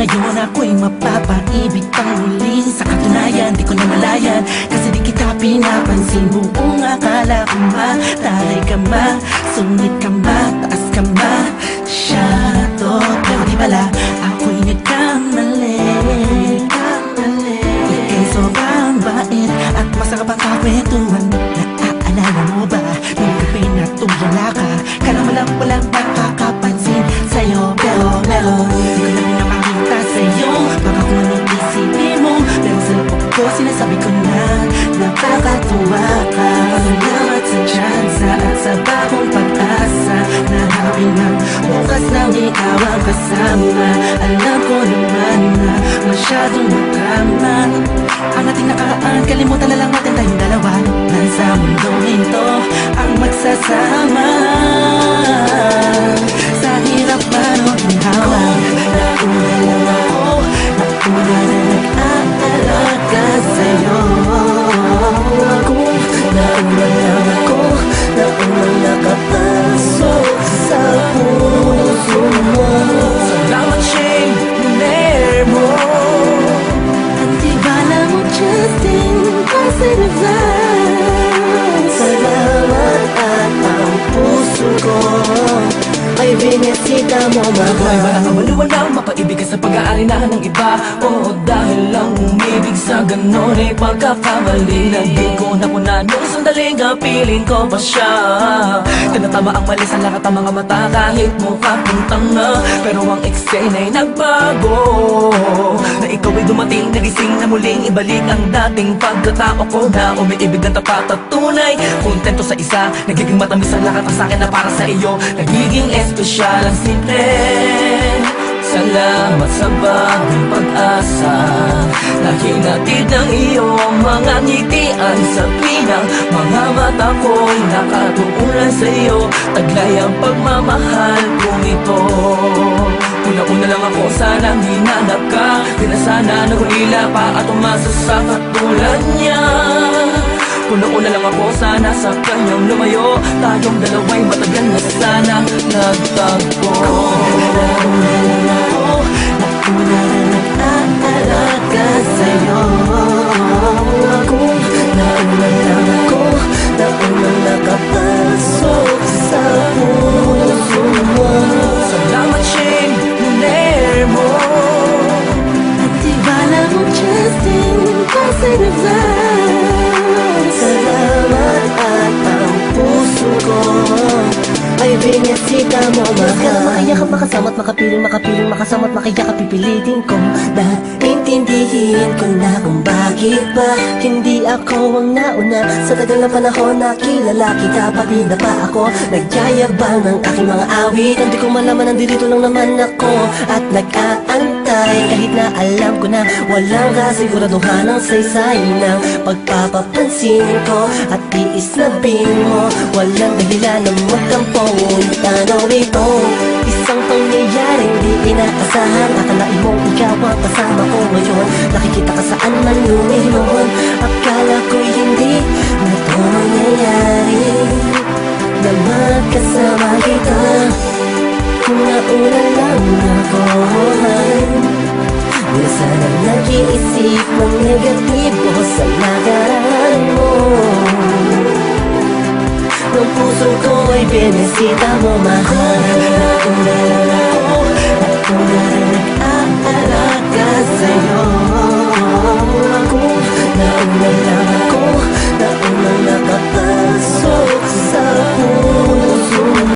Ngayon ako'y mapapaibig pang muli. Sa katunayan, di ko na malayan, kasi di kita pinapansin. Buong akala ko mataray ka ma, sungit ka ma, taas ka ma, shadow. Pero di pala, ako'y nagkamali. Ika'y sobrang bait at masarap ang kakwentuhan. Naaalala mo ba, nung gabi na tulala ka, kala mo lang walang nakakapansin sa'yo. Pero meron, di ko na pinapakita sa'yo, baka kung anong isipin mo. Pero sa loob ko, sinasabi ko na nakakatuwa ka. Salamat sa tsansa at sa bagong pag-asa, na hawin ng bukas ng ikaw ang kasama. Alam ko naman na masyadong madrama ang ating nakaraan, kalimutan na lang natin tayong dalawa. Nasa mundong ito ang magsasama. Sa hirap man o ginhawa, nauna lang ako, nauna na nag-aalaga sa'yo. Nauna lang ako, nauna nakapasok sa puso mo. Salamat, Shane, niner mo. Hindi bala mo, Justin, kasi nag-vlog. Salamat at ang puso ko ay binisita mo, mahal. Ay walang kamaliwanag, mapaibig ka sa pag-aari na ng iba. Oo, dahil lang umibig sa ganon ay pagkakamali. Lagi ko napunan nung sandaling kapiling ko pa siya. Tinatama ang mali sa lahat ng mga mata, kahit mukha kong tanga. Pero ang eksena'y nagbago, na ikaw ay dumating, nagising na muling ibalik ang dating pagkatao ko, na umiibig ng tapat at tunay. Kontento sa isa, nagiging matamis ang lahat ang sakin na para sa iyo. Nagiging espesyal ang simple. Salamat sa bagong pag-asa, na hinatid ng iyong mga ngitian. Sa pinang mga mata ko'y nakatuunan sa iyo, taglay ang pagmamahal kong ito. Una-una lang ako, sanang hinanap ka, di na sana nagulila pa at umasa sa katulad niya. Una-una lang ako, sana sa kanyang lumayo, tayong dalawa'y matagal na sana nagtagpo. Una lang ako, nauna na nag-aalaga sa'yo. Nauna lang ako, nauna nakapasok sa puso mo. Salamat, Shane, niner mo. At di bala mo, Justin, kasi nag-vlog. Salamat at ang puso ko ay binisita mo, mahal. Ka na makayakap, makasama't makapiling, makasama't makayakap, pipilitin ko na intindihin ko na kung bakit ba hindi ako ang nauna. Sa tagal na panahon na kilala kita, pati na pa ako nagyayabang ng aking mga awit. Hindi ko malaman, nandito lang naman ako at nag-aantay, kahit na alam ko na walang kasiguraduhan ang saysay ng pagpapapansin ko at tiis na bing mo. Walang dahilan na magtampo, ngunit ano ito, isang pangyayaring di inaasahan. Akalain mong ikaw ang kasama ko ngayon, nakikita ka saan man lumihon. Akala ko'y hindi na ito mangyayari, na magkasama kita. Kung nauna lang ako, di sana nag-iisip ng negatibo sa nakaraan mo. Ng puso ko ay binisita mo, mahal. Nauna lang ako, nauna